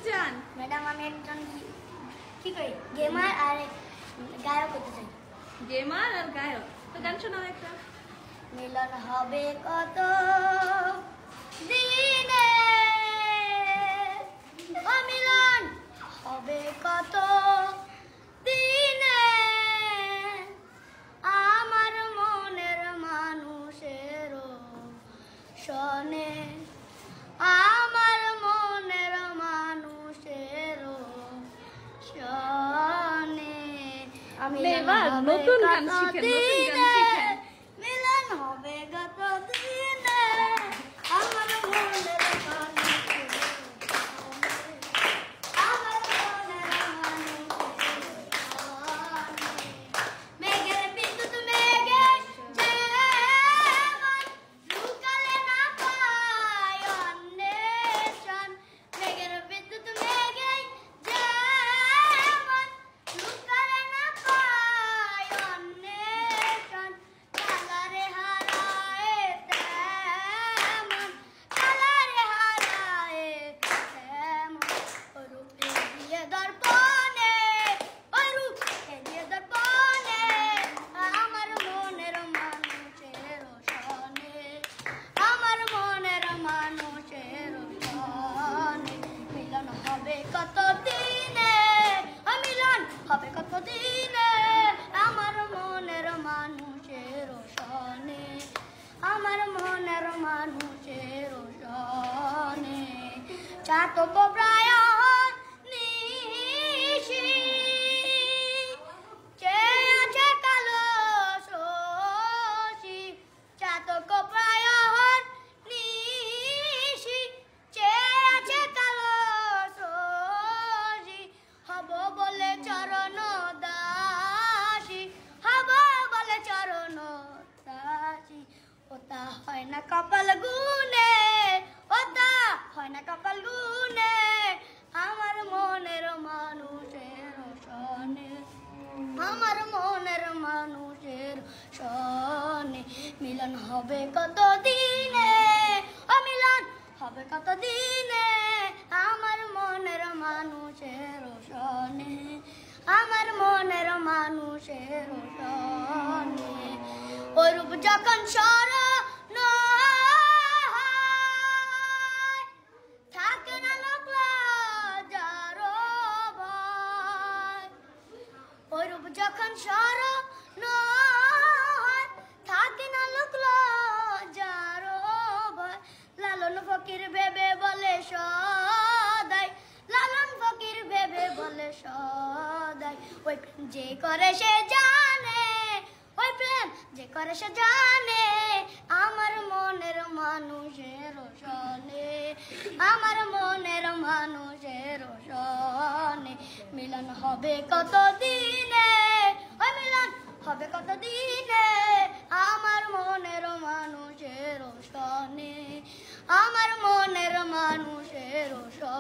চান? ম্যাডাম আমি একজন কি কই গেমার আর গায়ক হতে চাই। গেমার আর গায়ক? তো গান শোনাও একটা। মিলন হবে কত দিনে, ও মিলন হবে কত দিনে, আমার মনের মানুষের শোনে, আমার মনের মানুষের শোনে। আমি নতুন গান শিখেন। মিলন হবে কত দিনে, আমার মনের মানুষের শোনে, আমার মনের মানুষের শোনে। মেঘের বিদ্যুৎ মেঘে যেমন লুকালে না পায় অন্বেষণ, মেঘের বিদ্যুৎ মেঘে যেমন লুকালে না পায় অন্বেষণ, কালারে হারায় তেমন, কালারে হারায় তেমন, রূপ এগিয়ে দর্পণে, ওই রূপ এগিয়ে দর্পণে, আমার মনের মানুষের শোনে, আমার মনের মানুষের শোনে। মিলন হবে কত দিনে, মিলন হবে কত দিনে, আমার মনের মানুষের শোনে, আমার মনের মানুষের শোনে। চাতক প্রায় নিশি চেয়ে আছে কালো শশী, চাতক প্রায় নিশি চেয়ে আছে কালো শশী, হব বলে চরণ দাসী, হব বলে চরণ দাসী, ওটা হয় না কপাল গুনে, ওটা হয় না কপাল গুনে, আমার মনের মানুষের শোনে, আমার মনের মানুষের শোনে। মিলন হবে কত দিনে, ও মিলন হবে কত দিনে, আমার মনের মানুষের শোনে, আমার মনের মানুষের শোনে। ওই রূপ যখন স্মরণ হয়, থাকে না লোক লজ্জার ভয়, ওই রূপ যখন স্মরণ হয়, থাকে না লোক লজ্জার ভয়, লালন ফকির ভেবে বলে সদাই, লালন ফকির ভেবে বলে সদাই, ওই প্রেম যে করে সে জানে, ওই প্রেম যে করে সে জানে, আমার মনের মানুষের শোনে, আমার মনের মানুষের শোনে। মিলন হবে কত দিনে, ওই মিলন হবে কত দিনে, আমার মনের মানুষের শোনে, আমার মনের মানুষের শোনে।